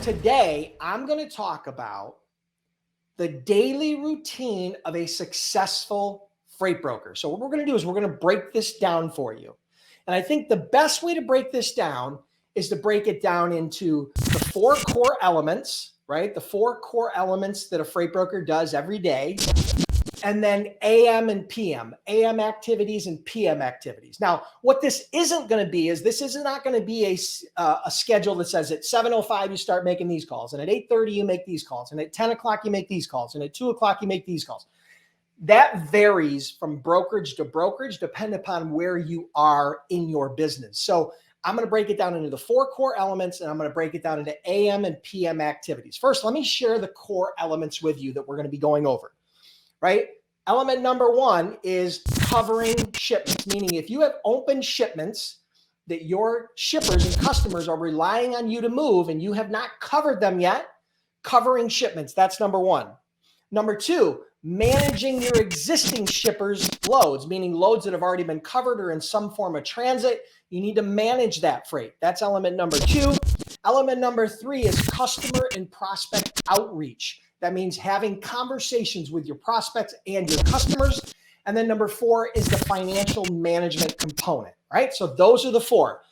Today, I'm going to talk about the daily routine of a successful freight broker. So what we're going to do is we're going to break this down for you. And I think the best way to break this down is to break it down into the four core elements, right? The four core elements that a freight broker does every day. And then AM and PM, AM activities and PM activities. Now, what this isn't going to be is this is not going to be a schedule that says at 7:05 you start making these calls, and at 8:30 you make these calls, and at 10 o'clock you make these calls, and at 2 o'clock you make these calls. That varies from brokerage to brokerage, depending upon where you are in your business. So I'm going to break it down into the four core elements, and I'm going to break it down into AM and PM activities. First, let me share the core elements with you that we're going to be going over. Right? Element number one is covering shipments, meaning if you have open shipments that your shippers and customers are relying on you to move and you have not covered them yet, covering shipments, that's number one. Number two, managing your existing shippers' loads, meaning loads that have already been covered or in some form of transit. You need to manage that freight. That's element number two. Element number three is customer and prospect outreach. That means having conversations with your prospects and your customers. And then number four is the financial management component, right? So those are the four: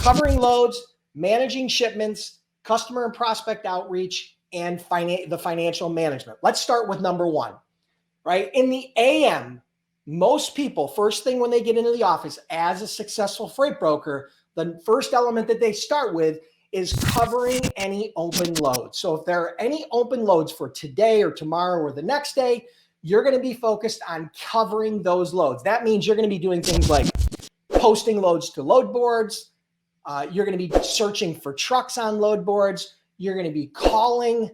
covering loads, managing shipments, customer and prospect outreach, and the financial management. Let's start with number one, right? In the AM, most people, first thing when they get into the office as a successful freight broker, the first element that they start with is covering any open loads. So if there are any open loads for today or tomorrow or the next day, you're going to be focused on covering those loads. That means you're going to be doing things like posting loads to load boards. You're going to be searching for trucks on load boards. You're going to be calling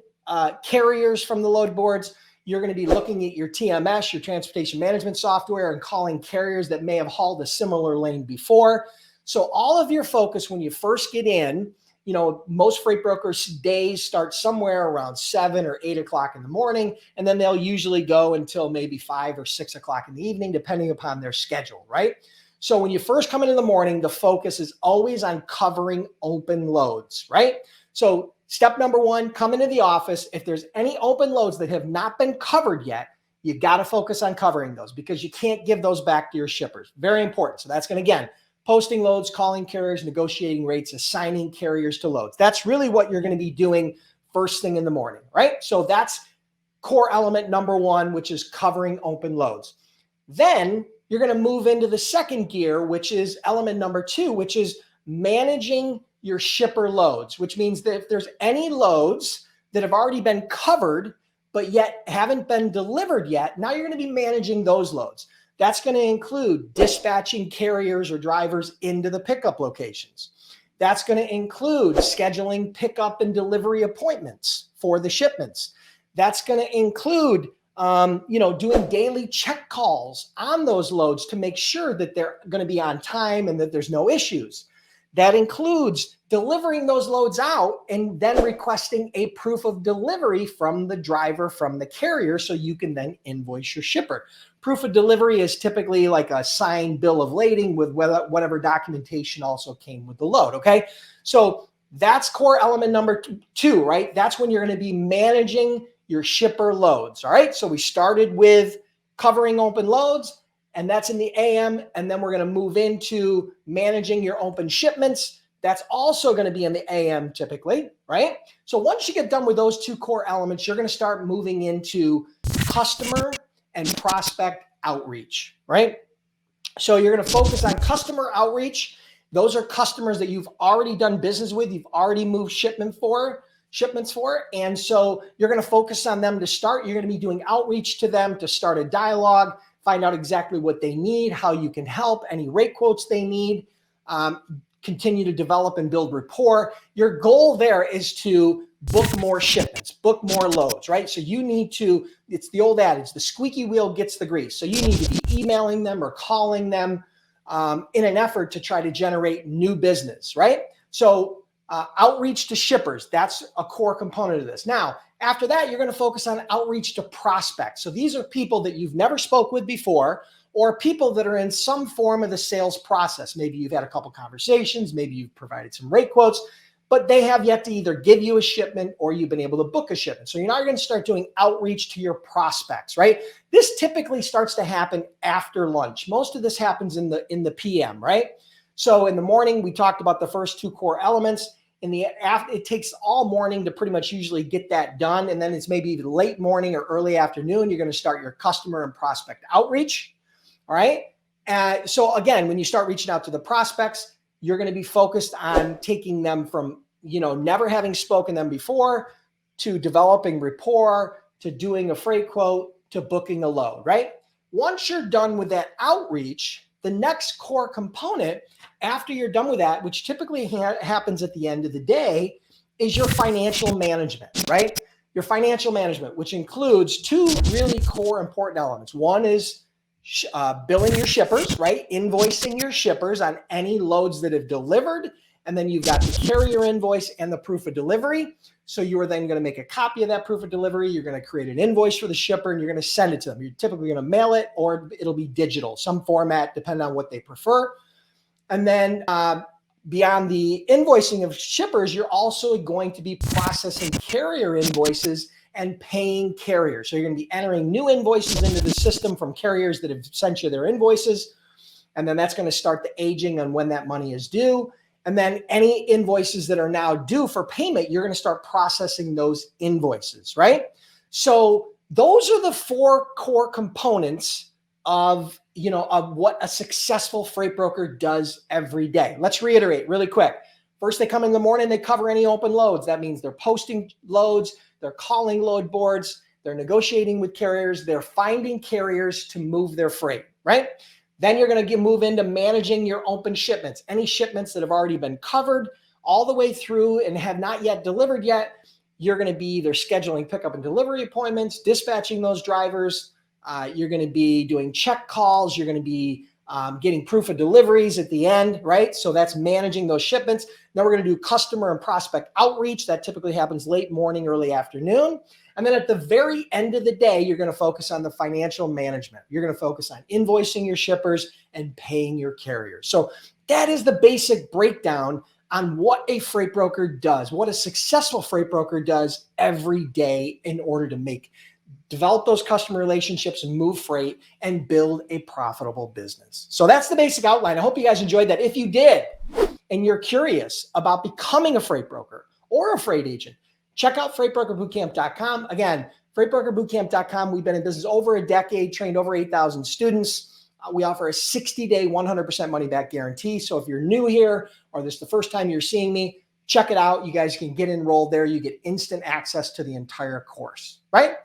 carriers from the load boards. You're going to be looking at your TMS, your transportation management software, and calling carriers that may have hauled a similar lane before. So all of your focus when you first get in, you know, most freight brokers' days start somewhere around 7 or 8 o'clock in the morning, and then they'll usually go until maybe 5 or 6 o'clock in the evening, depending upon their schedule, right? So when you first come in the morning, the focus is always on covering open loads, right? So step number one, come into the office. If there's any open loads that have not been covered yet, you got to focus on covering those because you can't give those back to your shippers. Very important. So that's going to, again, posting loads, calling carriers, negotiating rates, assigning carriers to loads. That's really what you're going to be doing first thing in the morning, right? So that's core element number one, which is covering open loads. Then you're going to move into the second gear, which is element number two, which is managing your shipper loads, which means that if there's any loads that have already been covered, but yet haven't been delivered yet, now you're going to be managing those loads. That's going to include dispatching carriers or drivers into the pickup locations. That's going to include scheduling pickup and delivery appointments for the shipments. That's going to include, doing daily check calls on those loads to make sure that they're going to be on time and that there's no issues. That includes delivering those loads out and then requesting a proof of delivery from the driver, from the carrier, so you can then invoice your shipper. Proof of delivery is typically like a signed bill of lading with whatever documentation also came with the load, okay? So that's core element number two, right? That's when you're going to be managing your shipper loads, all right? So we started with covering open loads, and that's in the AM, and then we're going to move into managing your open shipments. That's also going to be in the AM typically, right? So once you get done with those two core elements, you're going to start moving into customer and prospect outreach, right? So you're going to focus on customer outreach. Those are customers that you've already done business with, you've already moved shipments for. And so you're going to focus on them to start. You're going to be doing outreach to them to start a dialogue, find out exactly what they need, how you can help, any rate quotes they need, continue to develop and build rapport. Your goal there is to book more shipments, book more loads, right? So you need to, it's the old adage, the squeaky wheel gets the grease. So you need to be emailing them or calling them in an effort to try to generate new business, right? So outreach to shippers, that's a core component of this. Now, after that, you're going to focus on outreach to prospects. So these are people that you've never spoke with before, or people that are in some form of the sales process. Maybe you've had a couple conversations, maybe you've provided some rate quotes, but they have yet to either give you a shipment or you've been able to book a shipment. So you're now going to start doing outreach to your prospects, right? This typically starts to happen after lunch. Most of this happens in the PM, right? So in the morning, we talked about the first two core elements. In the after, it takes all morning to pretty much usually get that done. And then it's maybe even late morning or early afternoon, you're going to start your customer and prospect outreach. All right. So again, when you start reaching out to the prospects, you're going to be focused on taking them from, never having spoken to them before to developing rapport, to doing a freight quote, to booking a load, right? Once you're done with that outreach, the next core component after you're done with that, which typically happens at the end of the day, is your financial management, right? Your financial management, which includes two really core important elements. One is billing your shippers, right? Invoicing your shippers on any loads that have delivered. And then you've got the carrier invoice and the proof of delivery. So you are then going to make a copy of that proof of delivery. You're going to create an invoice for the shipper and you're going to send it to them. You're typically going to mail it or it'll be digital, some format, depending on what they prefer. And then beyond the invoicing of shippers, you're also going to be processing carrier invoices and paying carriers. So you're going to be entering new invoices into the system from carriers that have sent you their invoices. And then that's going to start the aging on when that money is due. And then any invoices that are now due for payment, you're going to start processing those invoices, right? So those are the four core components of what a successful freight broker does every day. Let's reiterate really quick. First, they come in the morning, they cover any open loads. That means they're posting loads, they're calling load boards, they're negotiating with carriers, they're finding carriers to move their freight, right? Then you're going to move into managing your open shipments, any shipments that have already been covered all the way through and have not yet delivered yet. You're going to be either scheduling pickup and delivery appointments, dispatching those drivers. You're going to be doing check calls. You're going to be getting proof of deliveries at the end, right? So that's managing those shipments. Then we're going to do customer and prospect outreach. That typically happens late morning, early afternoon. And then at the very end of the day, you're going to focus on the financial management. You're going to focus on invoicing your shippers and paying your carriers. So that is the basic breakdown on what a freight broker does, what a successful freight broker does every day in order to develop those customer relationships and move freight and build a profitable business. So that's the basic outline. I hope you guys enjoyed that. If you did, and you're curious about becoming a freight broker or a freight agent, check out freightbrokerbootcamp.com. Again, freightbrokerbootcamp.com. We've been in business over a decade, trained over 8,000 students. We offer a 60-day, 100% money back guarantee. So if you're new here or this is the first time you're seeing me, check it out. You guys can get enrolled there. You get instant access to the entire course, right?